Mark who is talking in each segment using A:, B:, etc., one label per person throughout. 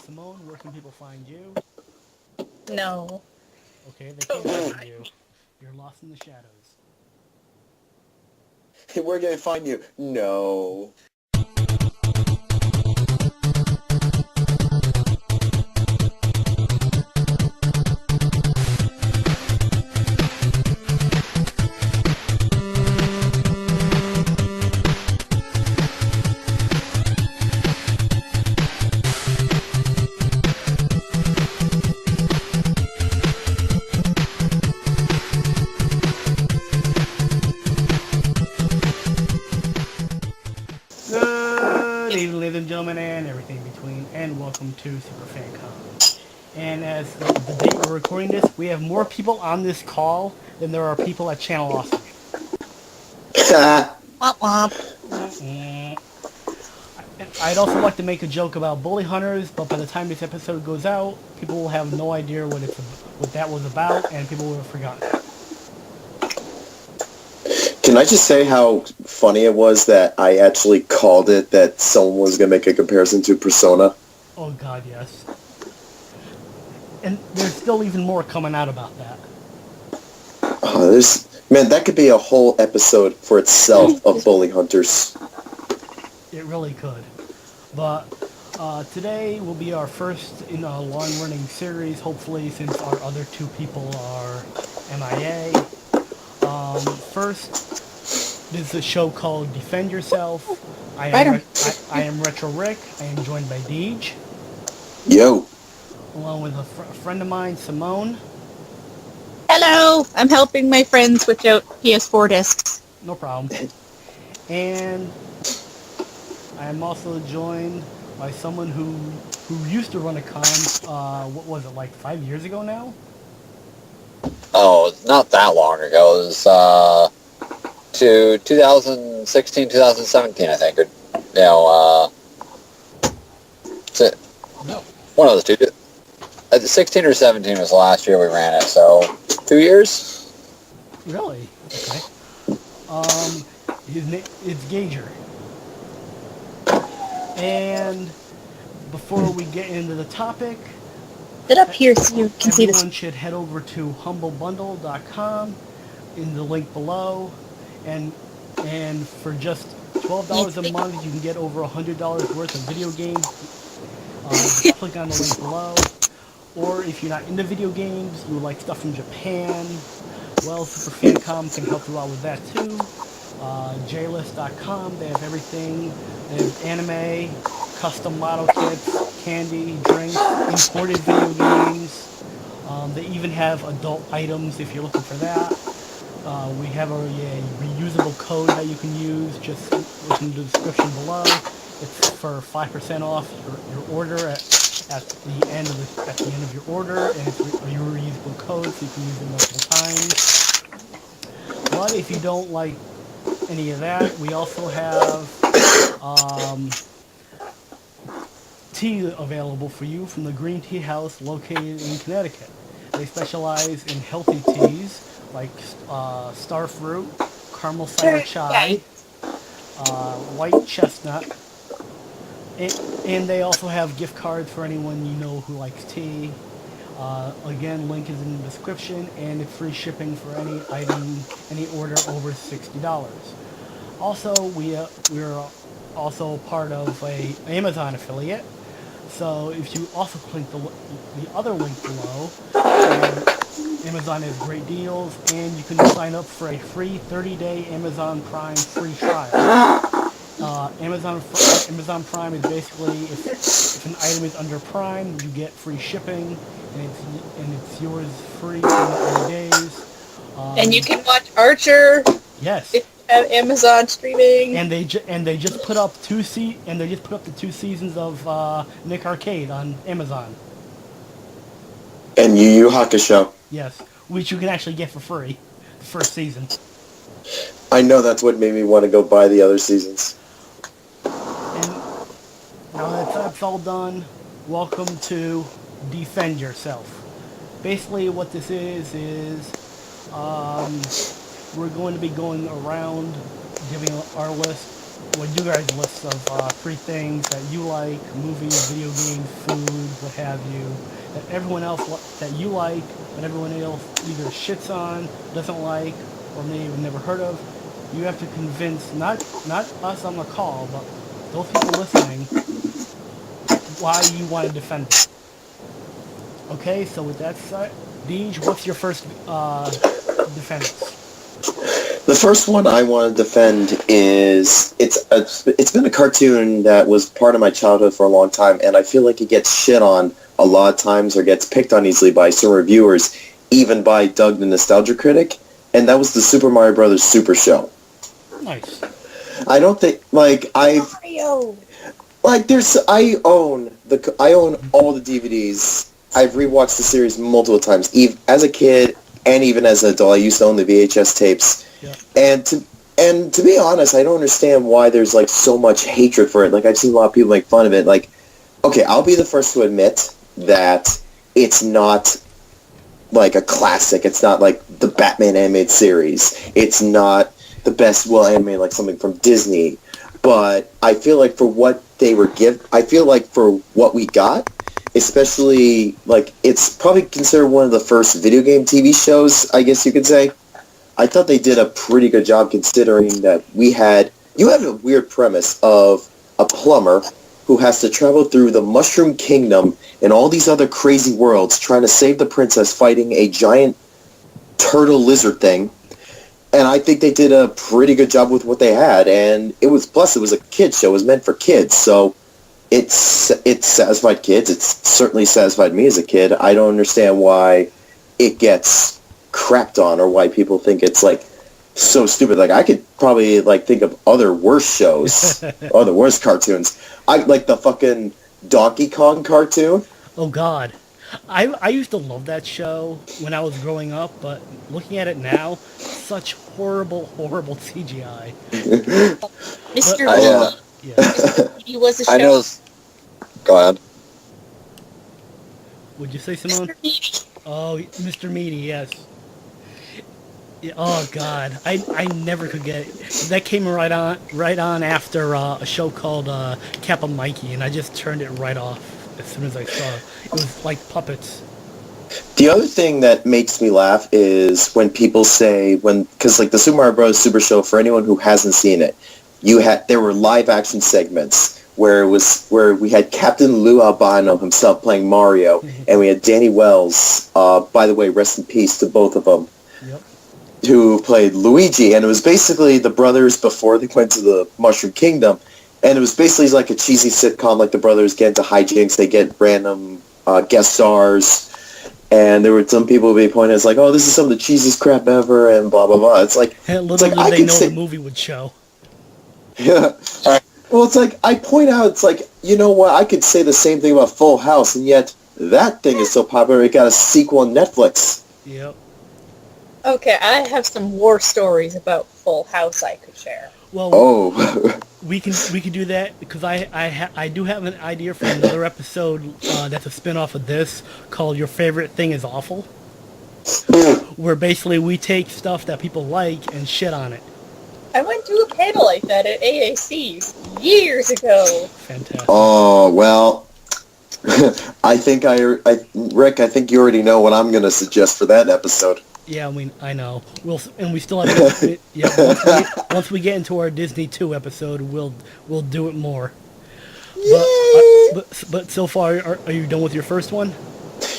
A: Simone, where can people find you?
B: No.
A: Okay, they can't find you. You're lost in the shadows.
C: We're gonna find you. No.
A: Good evening, ladies and gentlemen, and everything in between, and welcome to Super Fancom. And as the date we're recording this, we have more people on this call than there are people at Channel Awesome.
B: Womp womp.
A: Mm-mm. I'd also like to make a joke about bully hunters, but by the time this episode goes out, people will have no idea what that was about, and people will have forgotten.
C: Can I just say how funny it was that I actually called it that someone was gonna make a comparison to Persona?
A: Oh God, yes. And there's still even more coming out about that.
C: Man, that could be a whole episode for itself of bully hunters.
A: It really could. But today will be our first in a long-running series, hopefully, since our other two people are MIA. First, this is a show called Defend Yourself. I am Retro Ric. I am joined by Deej,
C: Yo.
A: along with a friend of mine, Simone.
B: Hello. I'm helping my friend switch out PS4 discs.
A: No problem. And I am also joined by someone who used to run a con, what was it, like 5 years ago now?
D: Oh, not that long ago. It was to 2016, 2017, I think. Or,
A: No.
D: one of the two. 16 or 17 was the last year we ran it, so 2 years?
A: Really? Okay. His name is Gager. And before we get into the topic,
B: Sit up here so you can see
A: everyone
B: this.
A: should head over to humblebundle.com in the link below, and for just $12 a month, you can get over $100 worth of video games. Just click on the link below. Or if you're not into video games, you like stuff from Japan, well, Super Fancom can help you out with that too. JList.com, they have everything. They have anime, custom model kits, candy, drinks, imported video games. They even have adult items if you're looking for that. We have a reusable code that you can use. Just look in the description below. It's for 5% off your order at the end of your order, and it's a reusable code, so you can use it multiple times. But if you don't like any of that, we also have tea available for you from the Green Teahouse located in Connecticut. They specialize in healthy teas like starfruit, caramel cider chai, white chestnut, and they also have gift cards for anyone you know who likes tea. Again, link is in the description, and it's free shipping for any item, any order over $60. Also, we're also part of a Amazon affiliate. So if you also click the other link below, Amazon has great deals, and you can sign up for a free 30-day Amazon Prime free trial. Amazon Prime is basically if an item is under Prime, you get free shipping, and it's yours free for 30 days.
B: And you can watch Archer
A: Yes.
B: if you have Amazon streaming.
A: And they just put up the 2 seasons of Nick Arcade on Amazon.
C: And Yu Yu Hakusho.
A: Yes, which you can actually get for free, the first season.
C: I know that's what made me want to go buy the other seasons.
A: And now that that's all done, welcome to Defend Yourself. Basically, what this is we're going to be going around giving our list when you guys list of 3 things that you like, movies, video games, food, what have you, that everyone else that you like, but everyone else either shits on, doesn't like, or maybe have never heard of, you have to convince not us on the call, but those people listening why you want to defend it. Okay, so with that said, Deej, what's your first defense?
C: The first one I want to defend is it's been a cartoon that was part of my childhood for a long time, and I feel like it gets shit on a lot of times or gets picked on easily by some reviewers, even by Doug the Nostalgia Critic, and that was the Super Mario Brothers Super Show.
A: Nice.
C: I don't think
B: Mario.
C: I own all the DVDs. I've rewatched the series multiple times, as a kid and even as an adult. I used to own the VHS tapes.
A: Yeah.
C: And to be honest, I don't understand why there's like so much hatred for it. Like, I've seen a lot of people make fun of it. Like, okay, I'll be the first to admit that it's not like a classic. It's not like the Batman animated series. It's not the best animated like something from Disney. But I feel like for what they were I feel like for what we got, especially like it's probably considered one of the first video game TV shows, I guess you could say. I thought they did a pretty good job considering that you had a weird premise of a plumber who has to travel through the Mushroom Kingdom and all these other crazy worlds trying to save the princess fighting a giant turtle lizard thing. And I think they did a pretty good job with what they had. And it was a kid's show. It was meant for kids. So it satisfied kids. It's certainly satisfied me as a kid. I don't understand why it gets crapped on or why people think it's like so stupid. Like, I could probably like think of other worse shows, other worse cartoons. I like the fucking Donkey Kong cartoon.
A: Oh God, I used to love that show when I was growing up, but looking at it now, such horrible CGI.
B: Mr.
A: Yeah.
B: He was a show.
D: I know. Go ahead.
A: Would you say, Simone?
B: Mr. Meaty.
A: Oh, Mr. Meaty, yes. Yeah, oh God, I never could get it. That came right on after a show called Kappa Mikey, and I just turned it right off as soon as I saw it. It was like puppets.
C: The other thing that makes me laugh is when people say because like the Super Mario Bros. Super Show, for anyone who hasn't seen it, there were live action segments where we had Captain Lou Albano himself playing Mario, and we had Danny Wells. By the way, rest in peace to both of them.
A: Yep.
C: Who played Luigi, and it was basically the brothers before they went to the Mushroom Kingdom, and it was basically like a cheesy sitcom, like the brothers get into hijinks, they get random guest stars, and there were some people who be pointing as like, oh, this is some of the cheesiest crap ever, and blah blah blah. It's like,
A: Little
C: it's like
A: did they know the movie would show.
C: Yeah. Well, it's like I point out, it's like, you know what? I could say the same thing about Full House, and yet that thing is so popular it got a sequel on Netflix.
A: Yep.
B: Okay, I have some war stories about Full House I could share.
A: Well, we can do that because I do have an idea for another episode that's a spin-off of this called Your Favorite Thing is Awful, where basically we take stuff that people like and shit on it.
B: I went to a panel like that at AAC years ago.
A: Fantastic.
C: Oh, well, I think Rick, I think you already know what I'm going to suggest for that episode.
A: Yeah, I know. We still have. Yeah, once we get into our Disney 2 episode, we'll do it more. But so far, are you done with your first one?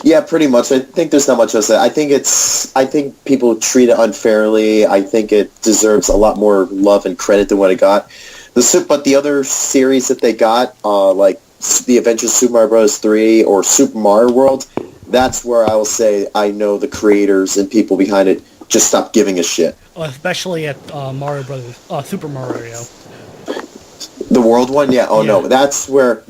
C: Yeah, pretty much. I think there's not much else. I think people treat it unfairly. I think it deserves a lot more love and credit than what it got. But the other series that they got, like the Adventures of Super Mario Bros. 3 or Super Mario World, that's where I will say I know the creators and people behind it just stopped giving a shit.
A: Especially at Mario Brothers, Super Mario.
C: The World one? Yeah. Oh, yeah.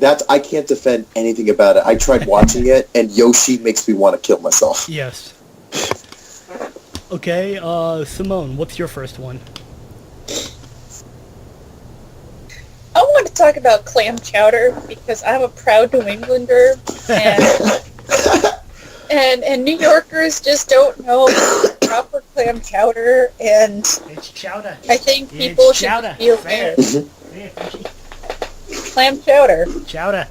C: No. I can't defend anything about it. I tried watching it, and Yoshi makes me want to kill myself.
A: Yes. Okay, Simone, what's your first one?
B: I want to talk about clam chowder because I'm a proud New Englander, and New Yorkers just don't know proper clam chowder, and
A: It's chowder.
B: I think people should feel fair.
A: Hey, Fishy.
B: Clam chowder.
A: Chowder.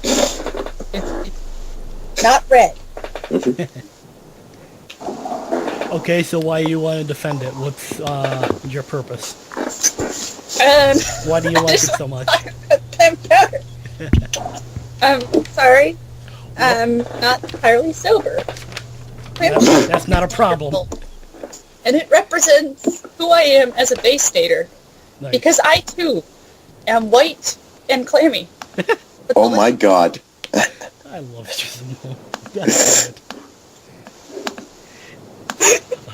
B: It's not red.
A: Okay, so why you want to defend it? What's your purpose? Why do you like it so much?
B: Clam chowder. Sorry. I'm not entirely sober.
A: That's not a problem.
B: And it represents who I am as a base stater.
A: Nice.
B: Because I, too, am white and clammy.
C: Oh my god.
A: I love you, Simone. That's good.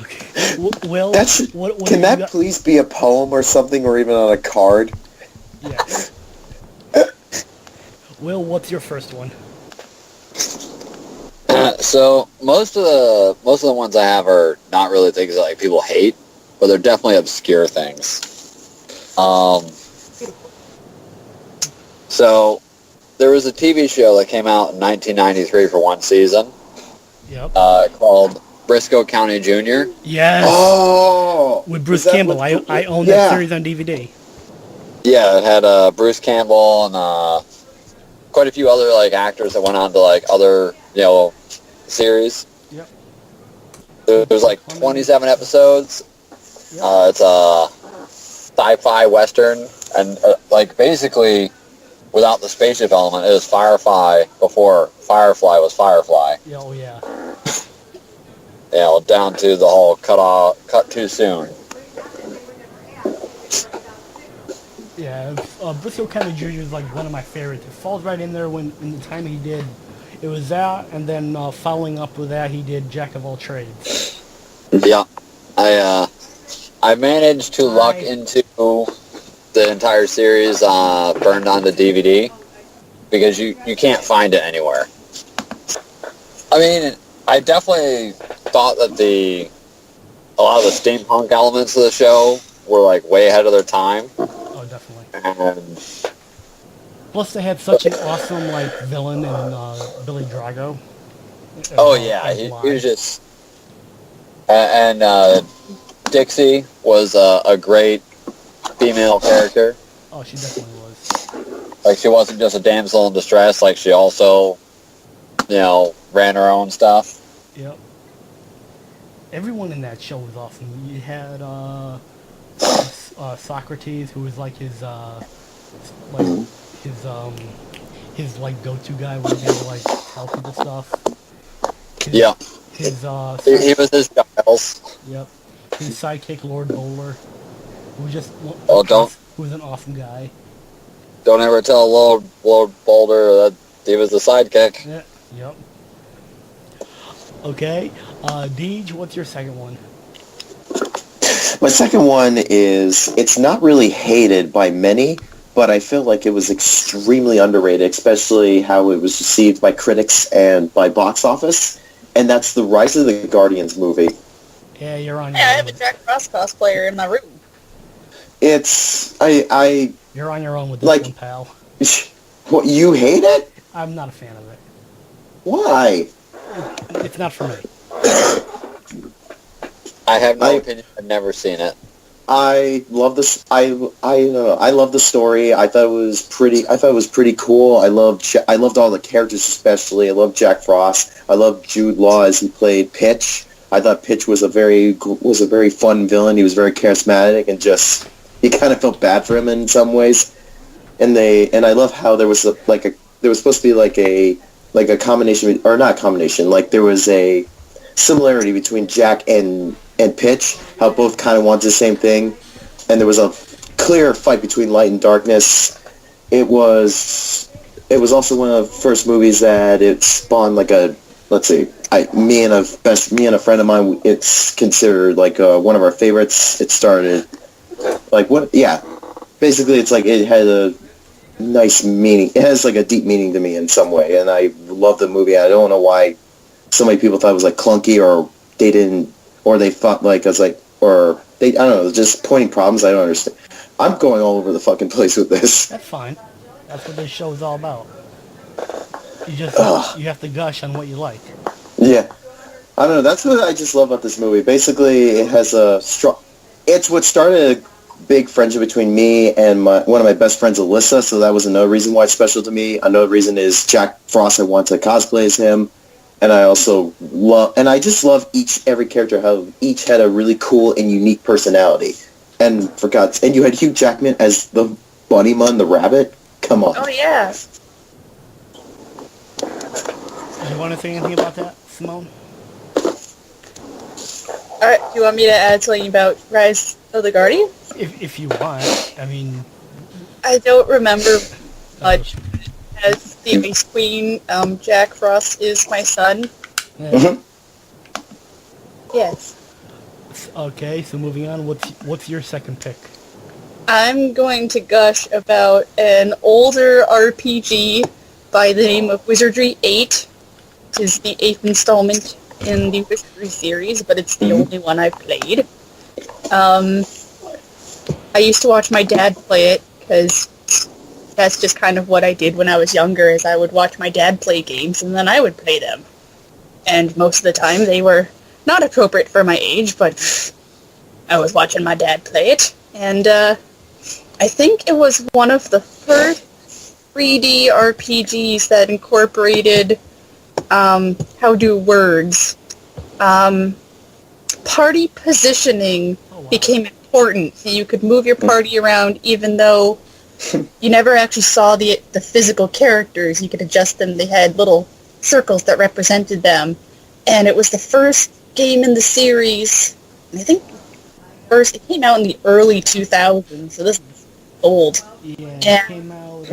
A: Okay. Will, what
C: Can
A: have you
C: that
A: got?
C: please be a poem or something, or even on a card?
A: Yes. Will, what's your first one?
D: So most of the ones I have are not really things that like people hate, but they're definitely obscure things. So there was a TV show that came out in 1993 for one season.
A: Yep.
D: Called Briscoe County Jr.
A: Yes.
C: Oh!
A: With Bruce
C: Is that
A: Campbell.
C: what-
A: I own
C: yeah.
A: that series on DVD.
D: Yeah, it had Bruce Campbell and quite a few other like actors that went on to like other series.
A: Yep.
D: There's like 27 episodes.
A: Yep.
D: It's a sci-fi western, and like basically, without the spaceship element, it was Firefly before Firefly was Firefly.
A: Yeah, oh yeah.
D: Down to the whole cut too soon.
A: Yeah, Briscoe County Jr. is like one of my favorites. It falls right in there when in the time he did. It was that, and then following up with that, he did Jack of All Trades.
D: Yeah, I managed to luck into the entire series burned onto DVD because you can't find it anywhere. I mean, I definitely thought that a lot of the steampunk elements of the show were like way ahead of their time.
A: Oh, definitely.
D: And
A: Plus, they had such an awesome like villain in Billy Drago.
D: oh yeah, he was just and Dixie was a great female character.
A: Oh, she definitely was.
D: Like she wasn't just a damsel in distress. Like she also, ran her own stuff.
A: Yep. Everyone in that show was awesome. You had Socrates, who was like his go-to guy when he had to like tell people stuff.
D: Yeah.
A: His
D: He was his Giles.
A: Yep. His sidekick, Lord Bowler, who was just who was an awesome guy.
D: Don't ever tell Lord Boulder that he was the sidekick.
A: Yeah. Yep. Okay. Deej, what's your second one?
C: My second one is, it's not really hated by many, but I feel like it was extremely underrated, especially how it was received by critics and by box office, and that's the Rise of the Guardians movie.
A: Yeah, you're on your
B: Yeah, I
A: own.
B: have a Jack Frost cosplayer in my room.
C: It's,
A: You're on your own with this
C: like-
A: one, pal.
C: what, you hate it?
A: I'm not a fan of it.
C: Why?
A: It's not for me.
D: I have no opinion. I've never seen it.
C: I love this. I love the story. I thought it was pretty cool. I loved all the characters, especially. I loved Jack Frost. I loved Jude Law as he played Pitch. I thought Pitch was a very fun villain. He was very charismatic, and just you kind of felt bad for him in some ways. And I love how there was supposed to be like a combination, or not combination. Like there was a similarity between Jack and Pitch, how both kind of wanted the same thing, and there was a clear fight between light and darkness. It was also one of the first movies that it spawned like a, let's see, me and a friend of mine, it's considered like one of our favorites. It started like basically it's like it had a nice meaning. It has like a deep meaning to me in some way, and I love the movie. I don't know why so many people thought it was like clunky, or they didn't. Or they thought like I was like, or they, I don't know, just pointing problems. I don't understand. I'm going all over the fucking place with this.
A: That's fine. That's what this show is all about. You have to gush on what you like.
C: Yeah, I don't know. That's what I just love about this movie. Basically, it has a strong. It's what started big friendship between me and one of my best friends, Alyssa, so that was another reason why it's special to me. Another reason is Jack Frost. I want to cosplay as him. And I also I just love every character, how each had a really cool and unique personality. And and you had Hugh Jackman as the Bunny Mun, the rabbit? Come on.
B: Oh, yeah.
A: Do you want to say anything about that, Simone?
B: Alright, do you want me to add something about Rise of the Guardian?
A: If you want, I mean...
B: I don't remember much. As the Ice Queen, Jack Frost is my son.
A: Yeah.
B: Yes.
A: Okay, so moving on, what's your second pick?
B: I'm going to gush about an older RPG by the name of Wizardry 8, which is the 8th installment in the Wizardry series, but it's the only one I've played. I used to watch my dad play it, because that's just kind of what I did when I was younger, is I would watch my dad play games, and then I would play them. And most of the time, they were not appropriate for my age, but I was watching my dad play it. And I think it was one of the first 3D RPGs that incorporated how do words. Party positioning became important. So you could move your party around even though you never actually saw the physical characters. You could adjust them. They had little circles that represented them. And it was the first game in the series. And I think it came out in the early 2000s, so this is old.
A: Yeah, it came out,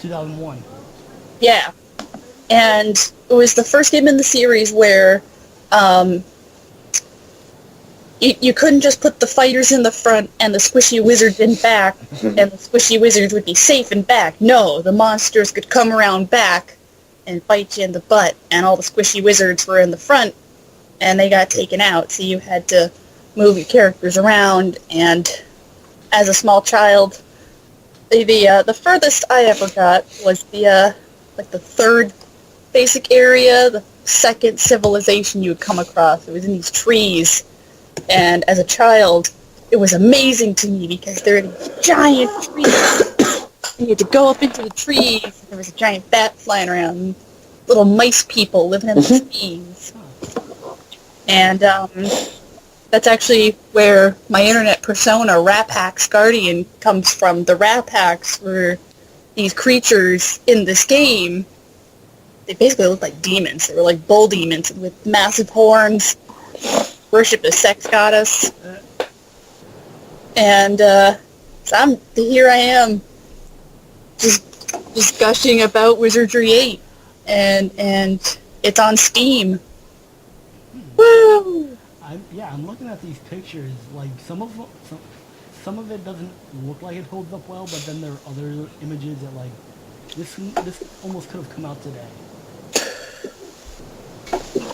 A: 2001.
B: Yeah. And it was the first game in the series where you couldn't just put the fighters in the front and the squishy wizards in back, and the squishy wizards would be safe in back. No, the monsters could come around back and bite you in the butt, and all the squishy wizards were in the front, and they got taken out. So you had to move your characters around, and as a small child, the furthest I ever got was the third basic area, the second civilization you would come across. It was in these trees, and as a child, it was amazing to me because there were these giant trees. And you had to go up into the trees, and there was a giant bat flying around, little mice people living in the trees. And that's actually where my internet persona, Rapax Guardian, comes from. The Rapax were these creatures in this game. They basically looked like demons. They were like bull demons with massive horns, worship the sex goddess. And so here I am, just gushing about Wizardry 8, and it's on Steam. Woo!
A: I'm looking at these pictures. Like some of it doesn't look like it holds up well, but then there are other images that like this almost could have come out today.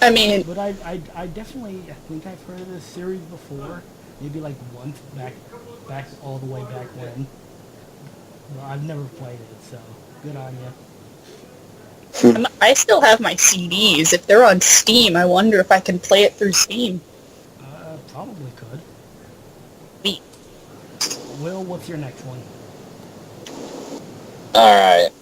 B: I mean,
A: but I definitely think I've heard of this series before, maybe like once back all the way back when. Well, I've never played it, so good on you.
B: I still have my CDs. If they're on Steam, I wonder if I can play it through Steam.
A: Probably could.
B: Neat.
A: Will, what's your next one?
D: Alright.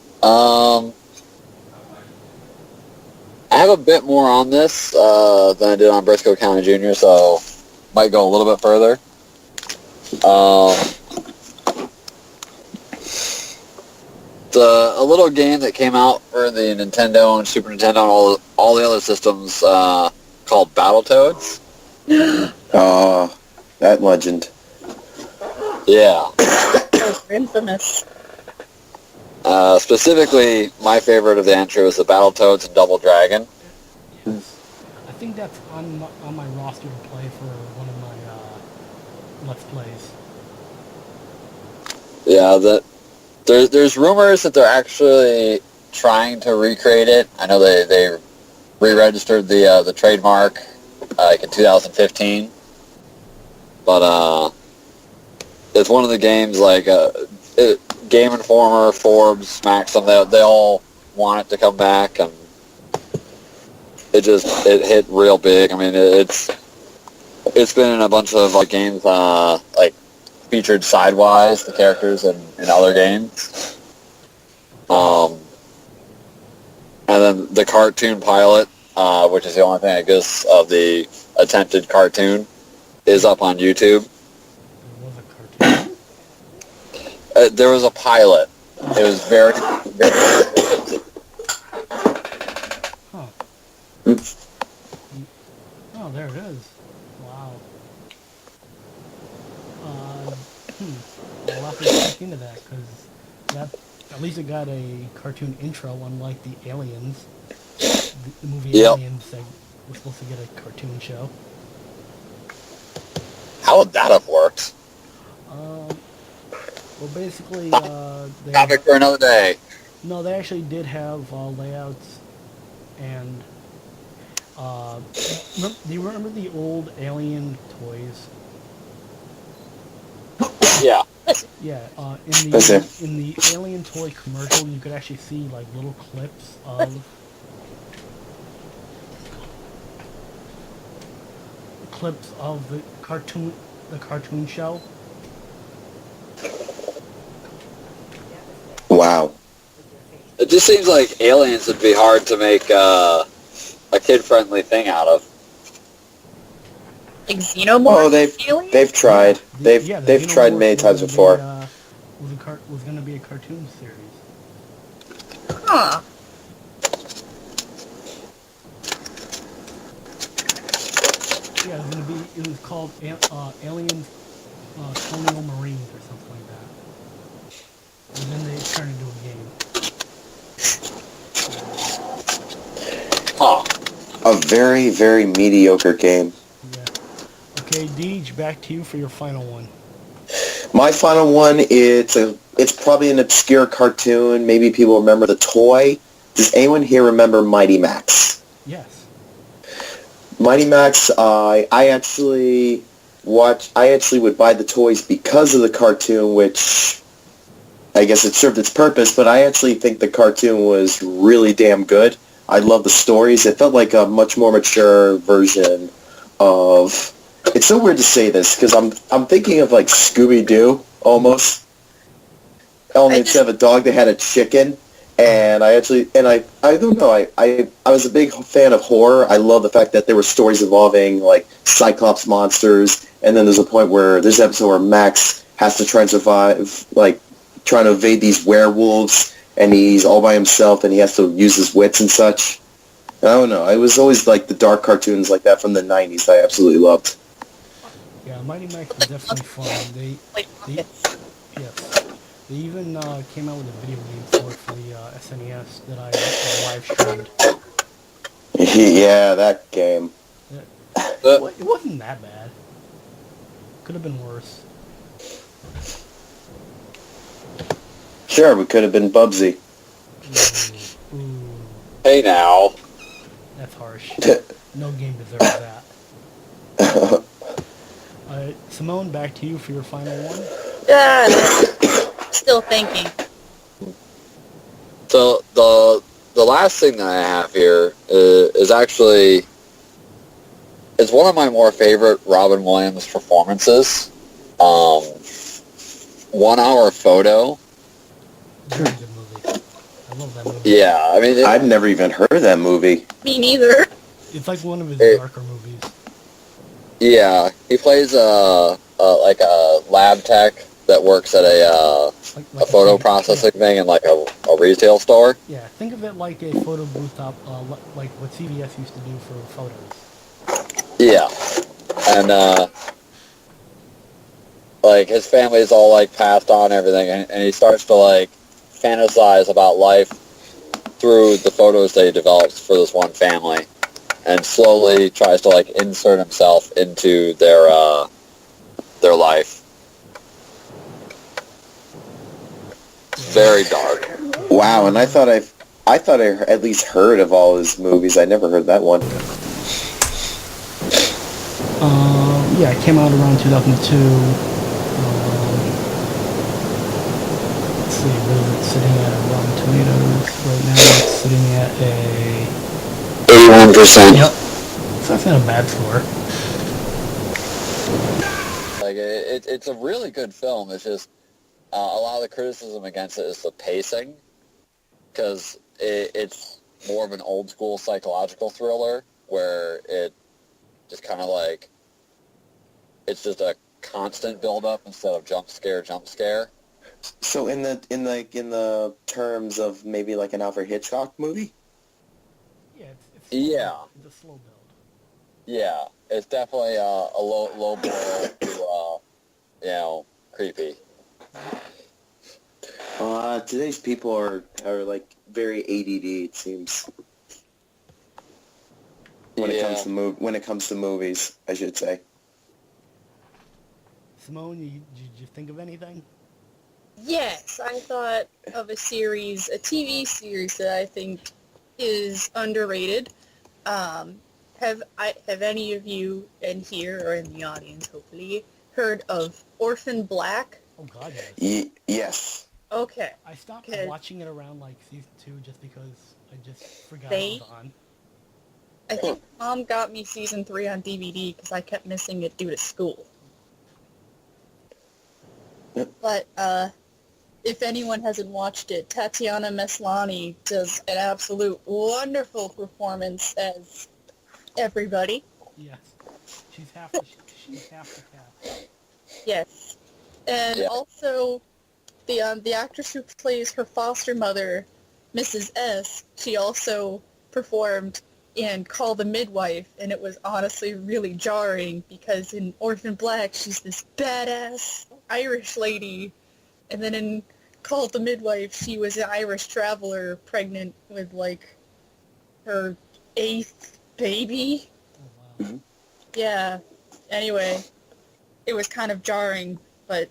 D: I have a bit more on this than I did on Briscoe County Jr., so might go a little bit further. A little game that came out for the Nintendo and Super Nintendo and all the other systems called Battletoads.
C: Oh, that legend.
B: Those
D: Yeah.
B: are infamous.
D: Specifically, my favorite of the entry was the Battletoads and Double Dragon.
A: Yes. I think that's on my roster to play for one of my Let's Plays.
D: Yeah, there's rumors that they're actually trying to recreate it. I know they re-registered the trademark like in 2015, but it's one of the games like Game Informer, Forbes, Maxim. They all want it to come back, and it hit real big. I mean, it's been in a bunch of like games, like featured sidewise the characters in other games. And then the cartoon pilot, which is the only thing I guess of the attempted cartoon, is up on YouTube.
A: There was a cartoon.
D: There was a pilot. It was very, very.
A: Huh. Oh, there it is. Wow. I'll have to check into that, because that, at least it got a cartoon intro, unlike the Aliens. The movie
D: Yep.
A: Aliens that was supposed to get a cartoon show.
D: How would that have worked?
A: Well, basically, they
D: Topic for another day.
A: no, they actually did have layouts, and do you remember the old Alien toys?
D: Yeah.
A: Yeah, in the Alien toy commercial, you could actually see like little clips of the cartoon show.
C: Wow.
D: It just seems like Aliens would be hard to make a kid-friendly thing out of.
B: Like Xenomorph?
C: Oh, they've tried. They've tried many times before.
A: Was going to be a cartoon series.
B: Huh.
A: Yeah, it was called Aliens Colonial Marines or something like that. And then they turned into a game.
D: Huh.
C: A very, very mediocre game.
A: Yeah. Okay, Deej, back to you for your final one.
C: My final one, it's probably an obscure cartoon. Maybe people remember the toy. Does anyone here remember Mighty Max?
A: Yes.
C: Mighty Max, I actually would buy the toys because of the cartoon, which I guess it served its purpose, but I actually think the cartoon was really damn good. I love the stories. It felt like a much more mature version of... It's so weird to say this, because I'm thinking of like Scooby-Doo, almost. Only instead of a dog, they had a chicken. And I don't know, I was a big fan of horror. I love the fact that there were stories involving, like, Cyclops monsters, and then there's a point where, there's an episode where Max has to try and survive, like, trying to evade these werewolves, and he's all by himself, and he has to use his wits and such. I don't know, it was always, like, the dark cartoons like that from the 90s I absolutely loved.
A: Yeah, Mighty Max was definitely fun. Yes. They even came out with a video game for the SNES that I live streamed.
C: Yeah, that game.
A: It wasn't that bad. Could have been worse.
C: Sure, we could have been Bubsy.
A: Ooh,
D: Hey now.
A: that's harsh. No game deserves that. Simone, back to you for your final one.
B: Still thinking.
D: So the last thing that I have here is actually it's one of my more favorite Robin Williams performances. 1 Hour Photo.
A: Very good movie. I love that movie.
D: Yeah, I mean
C: I've never even heard of that movie.
B: Me neither.
A: It's like one of his darker movies.
D: yeah, he plays like a lab tech that works at a photo processing thing in like a retail store.
A: Yeah, think of it like a photo booth up, like what CVS used to do for photos.
D: Yeah, and like his family's all like passed on and everything, and he starts to like fantasize about life through the photos that he develops for this one family, and slowly tries to like insert himself into their life. Very dark.
C: Wow, and I thought I at least heard of all his movies. I never heard that one.
A: Yeah, it came out around 2002. Let's see, what is it sitting at? Rotten Tomatoes right now. It's sitting at a
D: 100%.
A: Yep. So that's not a bad score.
D: Like, it's a really good film. It's just, a lot of the criticism against it is the pacing, because it's more of an old-school psychological thriller, where it just kind of like, it's just a constant build-up instead of jump scare.
C: So in the terms of maybe like an Alfred Hitchcock movie?
A: Yeah, it's
D: Yeah.
A: It's a slow build.
D: Yeah, it's definitely a low blow to, creepy.
C: Today's people are like very ADD, it seems. When it comes to movies, I should say.
A: Simone, did you think of anything?
B: Yes, I thought of a TV series that I think is underrated. Have any of you in here or in the audience, hopefully, heard of Orphan Black?
A: Oh God, yes.
C: Yes.
B: Okay.
A: I stopped
B: 'Cause
A: watching it around like season 2 just because I just forgot
B: They-
A: it was on.
B: I think Mom got me season 3 on DVD because I kept missing it due to school. But, if anyone hasn't watched it, Tatiana Maslany does an absolute wonderful performance as everybody.
A: Yes. She's half the cast.
B: Yes. And
D: Yeah.
B: also, the actress who plays her foster mother, Mrs. S, she also performed in Call the Midwife, and it was honestly really jarring because in Orphan Black, she's this badass Irish lady, and then in Call the Midwife, she was an Irish traveler pregnant with, like, her 8th baby.
A: Oh wow.
B: Yeah. Anyway, it was kind of jarring, but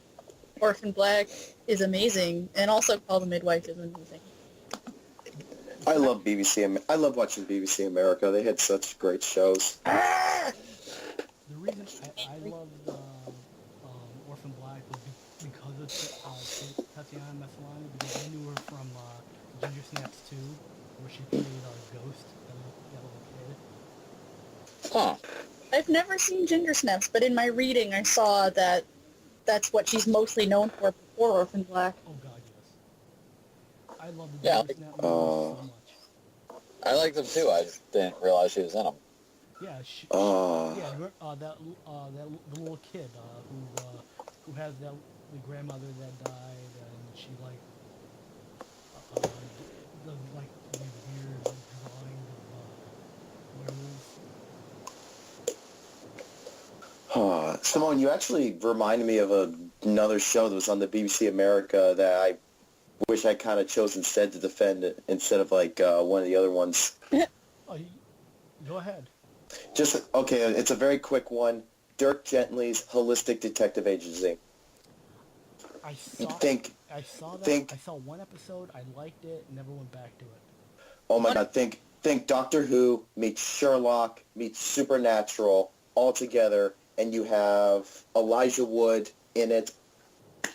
B: Orphan Black is amazing, and also Call the Midwife is amazing.
C: I love BBC. I love watching BBC America. They had such great shows.
A: The reason I loved Orphan Black was because of Tatiana Maslany, because I knew her from Ginger Snaps 2, where she played Ghost, that little kid.
D: Huh.
B: I've never seen Ginger Snaps, but in my reading I saw that that's what she's mostly known for before Orphan Black.
A: Oh God, yes. I love the
D: Yeah,
A: Ginger Snap movies so much.
D: I like them too. I just didn't realize she was in them.
A: Yeah, that the little kid who has the grandmother that died, and she does like these weird drawings of werewolves.
C: Simone, you actually reminded me of another show that was on the BBC America that I wish I kind of chose instead to defend it instead of like one of the other ones.
A: Oh, go ahead.
C: Okay, it's a very quick one. Dirk Gently's Holistic Detective Agency.
A: I saw that. I saw one episode. I liked it. Never went back to it.
C: Oh my God! Think Doctor Who meets Sherlock meets Supernatural all together, and you have Elijah Wood in it.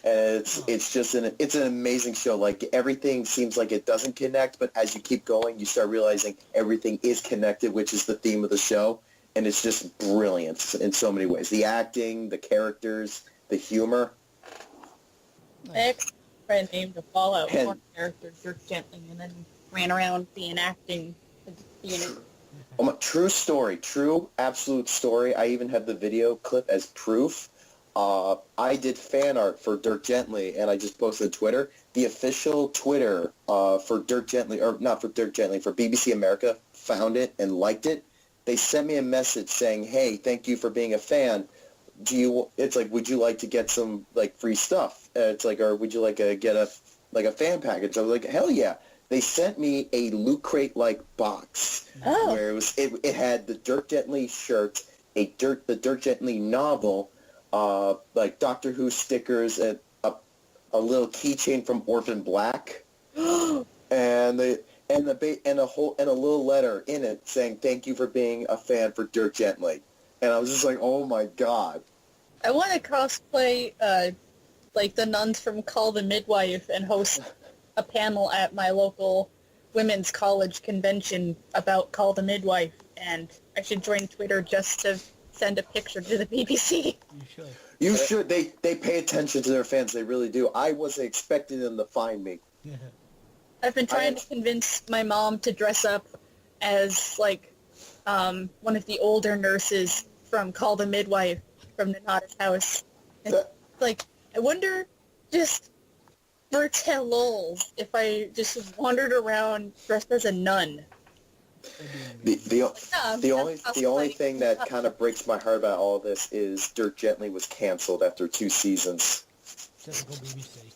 C: And it's an amazing show. Like, everything seems like it doesn't connect, but as you keep going, you start realizing everything is connected, which is the theme of the show. And it's just brilliant in so many ways. The acting, the characters, the humor.
B: My ex-friend named a Fallout 4 character Dirk Gently, and then ran around acting.
C: True story. True, absolute story. I even have the video clip as proof. I did fan art for Dirk Gently, and I just posted on Twitter. The official Twitter for Dirk Gently, or not for Dirk Gently, for BBC America, found it and liked it. They sent me a message saying, "Hey, thank you for being a fan. It's like, would you like to get some like free stuff? It's like, or would you like to get a fan package?" I was like, "Hell yeah!" They sent me a Loot Crate like box where it had the Dirk Gently shirt, the Dirk Gently novel. Like Doctor Who stickers, and a little keychain from Orphan Black, and a little letter in it saying thank you for being a fan for Dirk Gently, and I was just like, oh my God.
B: I want to cosplay like the nuns from Call the Midwife and host a panel at my local women's college convention about Call the Midwife. and I should join Twitter just to send a picture to the BBC.
A: You should.
C: You should. They pay attention to their fans. They really do. I wasn't expecting them to find me.
B: I've been trying to convince my mom to dress up as, like, one of the older nurses from Call the Midwife from Nanada's house. And, like, I wonder, just for tells, if I just wandered around dressed as a nun.
C: The only thing that kind of breaks my heart about all this is Dirt Gently was canceled after 2 seasons.
A: Typical BBC.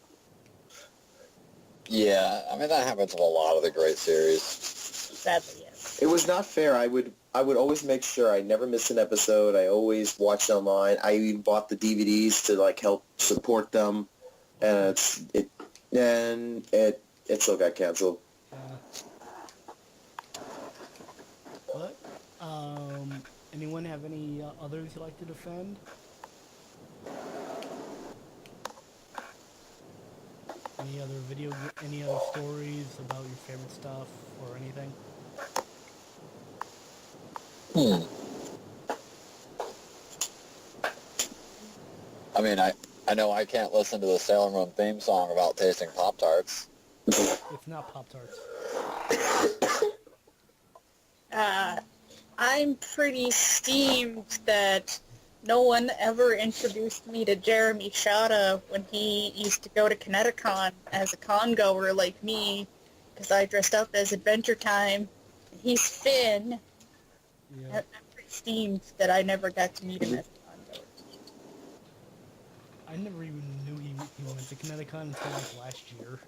D: Yeah, I mean, that happens with a lot of the great series.
B: Sadly, yes.
C: It was not fair. I would always make sure I never miss an episode. I always watched online. I even bought the DVDs to like help support them, and it still got canceled.
A: But anyone have any others you'd like to defend? Any other stories about your favorite stuff or anything?
D: I mean, I know I can't listen to the Sailor Moon theme song about tasting Pop-Tarts.
A: It's not Pop-Tarts.
B: I'm pretty steamed that no one ever introduced me to Jeremy Shada when he used to go to Kineticon as a con-goer like me, because I dressed up as Adventure Time. He's Finn.
A: Yeah.
B: I'm pretty steamed that I never got to meet him as a con-goer.
A: I never even knew he went to Kineticon until like last year.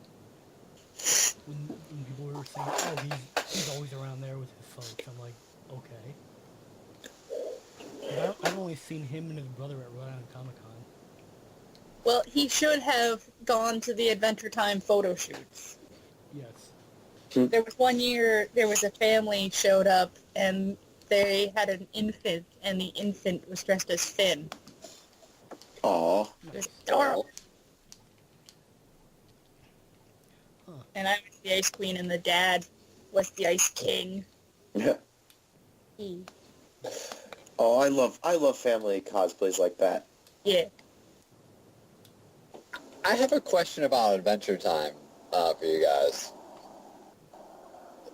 A: When people were saying, oh, he's always around there with his folks. I'm like, okay. I've only seen him and his brother at Rhode Island Comic Con.
B: Well, he should have gone to the Adventure Time photo shoots.
A: Yes.
B: There was one year, there was a family showed up, and they had an infant, and the infant was dressed as Finn.
C: Aww.
B: It was adorable.
A: Huh.
B: And I was the Ice Queen, and the dad was the Ice King.
C: Yeah.
B: He,
C: Oh, I love family cosplays like that.
B: yeah.
D: I have a question about Adventure Time for you guys.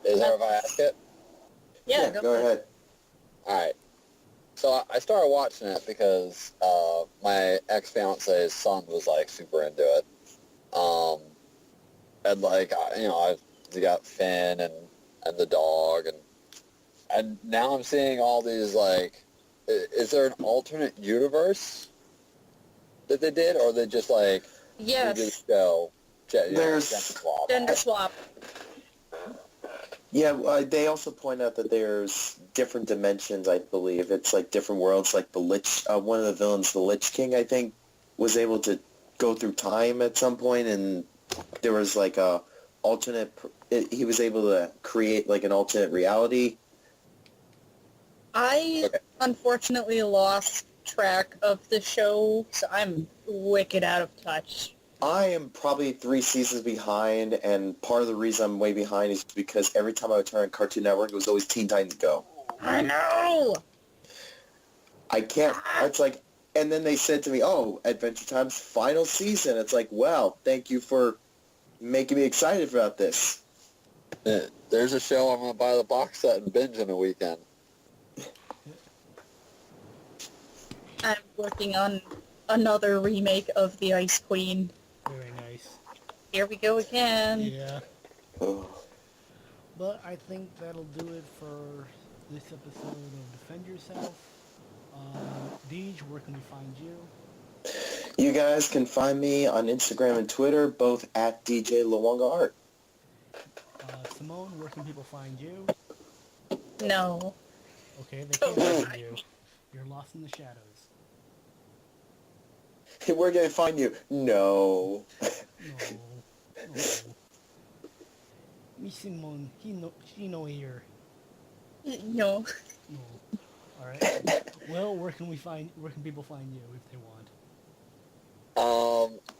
D: Is there if I ask it?
B: Yeah,
C: Go ahead.
D: Alright. So I started watching it because my ex-fiance's son was, like, super into it. And, like, you got Finn and the dog, and now I'm seeing all these, like, is there an alternate universe that they did, or they just, like,
B: Yes.
D: did the show,
C: There's-
B: Gender swap.
C: Yeah, they also point out that there's different dimensions, I believe. It's like different worlds, like the Lich, one of the villains, the Lich King, I think, was able to go through time at some point, and there was like a alternate, he was able to create like an alternate reality.
B: I unfortunately lost track of the show, so I'm wicked out of touch.
C: I am probably 3 seasons behind, and part of the reason I'm way behind is because every time I would turn on Cartoon Network, it was always Teen Titans Go.
B: I know!
C: I can't, it's like, and then they said to me, oh, Adventure Time's final season. It's like, wow, thank you for making me excited about this.
D: There's a show I'm going to buy the box set and binge in a weekend.
B: I'm working on another remake of The Ice Queen.
A: Very nice.
B: Here we go again.
A: Yeah.
C: Oh.
A: But I think that'll do it for this episode of Defend Yourself. Deej, where can we find you?
C: You guys can find me on Instagram and Twitter, both at DJ Lawanga Art.
A: Simone, where can people find you?
B: No.
A: Okay, they can't find you. You're lost in the shadows.
C: Where can I find you? No.
A: No. Me Simone, she no here.
B: No.
A: No. Alright. Well, where can people find you if they want?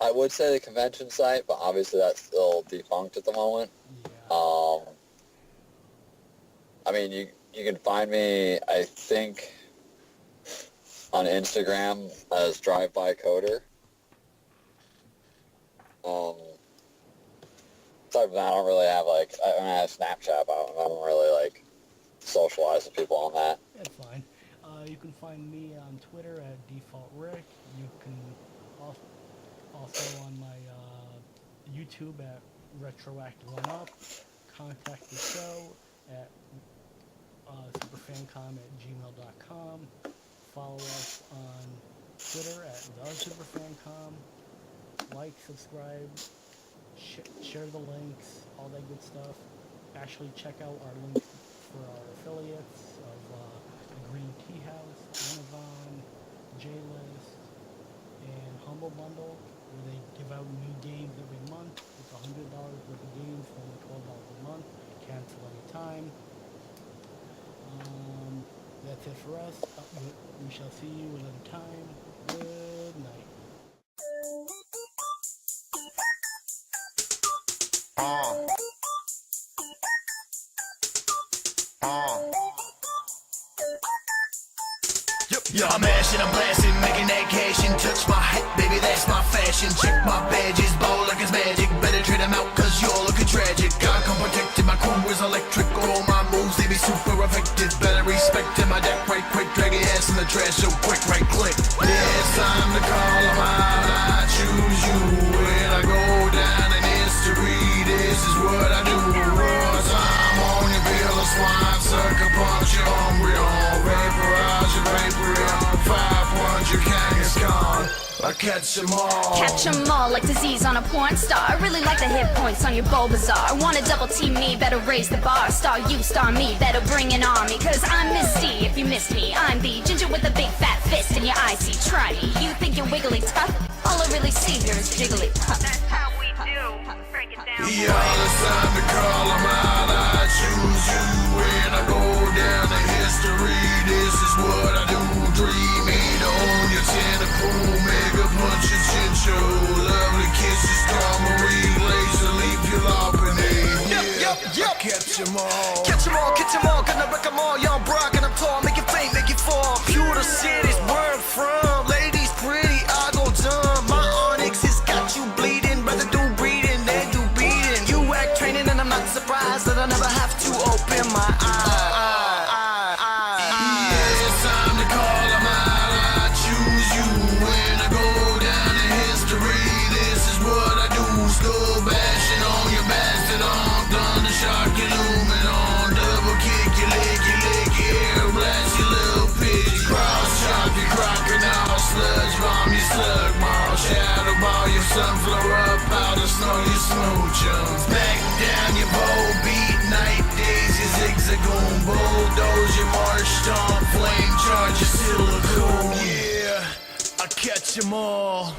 D: I would say the convention site, but obviously that's still defunct at the moment.
A: Yeah.
D: I mean, You can find me, I think, on Instagram as Drive-By Coder. Aside from that, I don't really have, like, I have Snapchat, but I don't really, like, socialize with people on that.
A: That's fine. You can find me on Twitter at Default Ric. You can also on my YouTube at Retroact1Up. Contact the show at SuperFancom@gmail.com. Follow us on Twitter at TheSuperFancom. Like, subscribe, share the links, all that good stuff. Actually, check out our links for our affiliates of the Green Teahouse, Amazon, J-List, and Humble Bundle, where they give out new games every month. It's $100 worth of games for only $12 a month. Cancel anytime. That's it for us. We shall see you another time. Good night.
E: Yo, I'm mashing, I'm blasting, making that cash and touch my hat, baby, that's my fashion. Check my badges, bow like it's magic. Better trade them out, cause you're looking tragic. I come protected, my crew is electric. All my moves, they be super effective. Better respect in my deck, right quick. Drag your ass in the trash, so quick, right click. Yeah, it's time to call them out. I choose you when I go down in history. This is what I do. Raw time on your bill of swine. Sucker punch, you're hungry on. Vaporize your vapor. 500 Kangaskhan, I catch them all.
F: Catch them all like disease on a porn star. I really like the hit points on your Bulbasaur. Wanna double team me, better raise the bar. Star you, star me, better bring an army. Cause I'm Misty, if you missed me. I'm the ginger with a big fat fist in your icy. Try me, you think you're wiggly tough? All I really see here is jiggly puff.
G: That's how we do. Break it down.
E: Y'all, it's time to call them out. I choose you when I go down in history. This is what I do. Dream me to own your tentacle. Mega punch your chin show. Lovely kisses, strawberry laser, leave you lopping. Yeah, catch them all.
H: Catch them all, gonna wreck them all. Young Brock and I'm tall, make it faint, make it fall. Pewter cities, where I'm from. Ladies pretty, I go dumb. My onyx has got you bleeding. Rather do breeding than do beating. You act training and I'm not surprised that I never have to open my eyes.
E: Yeah, it's time to call them out. I choose you when I go down in history. This is what I do. Skull bashing on your bastard arm. Thunder shock you looming on. Double kick you, lick your hair. Blast your little pitch. Cross chop your crocodile. Sludge bomb your slug ball. Shadow ball your sunflower up out of snow your smoochums. Back down your bow beat. Night days your zigzagoon. Bulldoze your marsh stomp. Flame charge your silicone. Yeah, I catch them all.